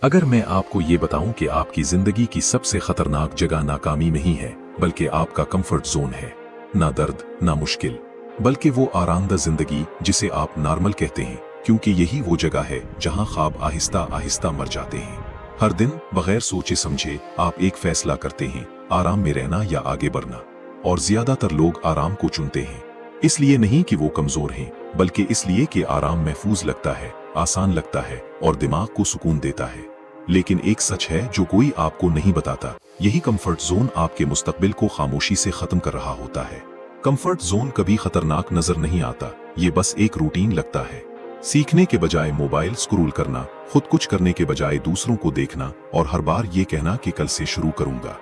अगर मैं आपको ये बताऊं कि आपकी जिंदगी की सबसे खतरनाक जगह नाकामी नहीं है बल्कि आपका कंफर्ट जोन है, ना दर्द ना मुश्किल, बल्कि वो आरामदा जिंदगी जिसे आप नॉर्मल कहते हैं, क्योंकि यही वो जगह है जहां ख्वाब आहिस्ता आहिस्ता मर जाते हैं। हर दिन बगैर सोचे समझे आप एक फैसला करते हैं, आराम में रहना या आगे बढ़ना। और ज्यादातर लोग आराम को चुनते हैं, इसलिए नहीं कि वो कमजोर हैं, बल्कि इसलिए कि आराम महफूज लगता है, आसान लगता है और दिमाग को सुकून देता है। लेकिन एक सच है जो कोई आपको नहीं बताता, यही कंफर्ट जोन आपके मुस्तकबिल को खामोशी से खत्म कर रहा होता है। कंफर्ट जोन कभी खतरनाक नजर नहीं आता, ये बस एक रूटीन लगता है। सीखने के बजाय मोबाइल स्क्रॉल करना, खुद कुछ करने के बजाय दूसरों को देखना और हर बार ये कहना कि कल से शुरू करूंगा।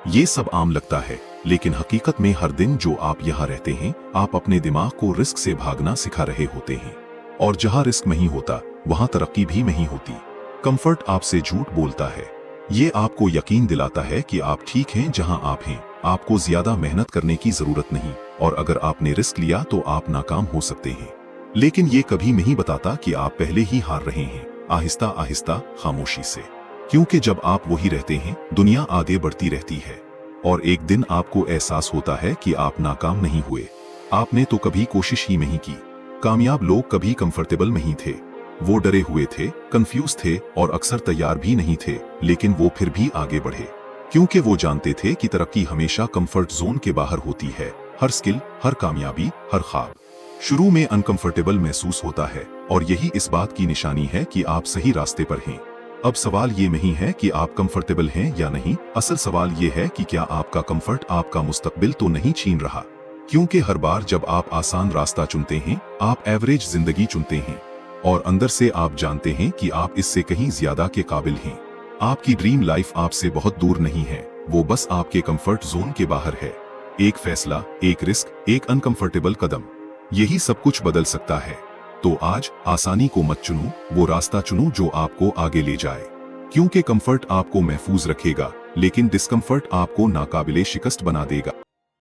ये सब आम लगता है, लेकिन हकीकत में हर दिन जो आप यहाँ रहते हैं, आप अपने दिमाग को रिस्क से भागना सिखा रहे होते हैं। और जहाँ रिस्क नहीं होता, वहाँ तरक्की भी नहीं होती। कंफर्ट आपसे झूठ बोलता है, ये आपको यकीन दिलाता है कि आप ठीक हैं जहां आप हैं, आपको ज्यादा मेहनत करने की जरूरत नहीं, और अगर आपने रिस्क लिया तो आप नाकाम हो सकते हैं। लेकिन ये कभी नहीं बताता कि आप पहले ही हार रहे हैं, आहिस्ता आहिस्ता, खामोशी से। क्योंकि जब आप वही रहते हैं, दुनिया आगे बढ़ती रहती है, और एक दिन आपको एहसास होता है कि आप नाकाम नहीं हुए, आपने तो कभी कोशिश ही नहीं की। कामयाब लोग कभी कंफर्टेबल नहीं थे, वो डरे हुए थे, कंफ्यूज थे और अक्सर तैयार भी नहीं थे, लेकिन वो फिर भी आगे बढ़े, क्योंकि वो जानते थे कि तरक्की हमेशा कंफर्ट जोन के बाहर होती है। हर स्किल, हर कामयाबी, हर ख्वाब शुरू में अनकंफर्टेबल महसूस होता है, और यही इस बात की निशानी है कि आप सही रास्ते पर हैं। अब सवाल ये नहीं है कि आप कंफर्टेबल हैं या नहीं, असल सवाल ये है कि क्या आपका कंफर्ट आपका मुस्तकबिल तो नहीं छीन रहा। क्योंकि हर बार जब आप आसान रास्ता चुनते हैं, आप एवरेज जिंदगी चुनते हैं, और अंदर से आप जानते हैं कि आप इससे कहीं ज्यादा के काबिल हैं। आपकी ड्रीम लाइफ आपसे बहुत दूर नहीं है, वो बस आपके कंफर्ट जोन के बाहर है। एक फैसला, एक रिस्क, एक अनकंफर्टेबल कदम, यही सब कुछ बदल सकता है। तो आज आसानी को मत चुनो, वो रास्ता चुनो जो आपको आगे ले जाए। क्योंकि कंफर्ट आपको महफूज रखेगा, लेकिन डिस्कंफर्ट आपको नाकाबिले शिकस्त बना देगा।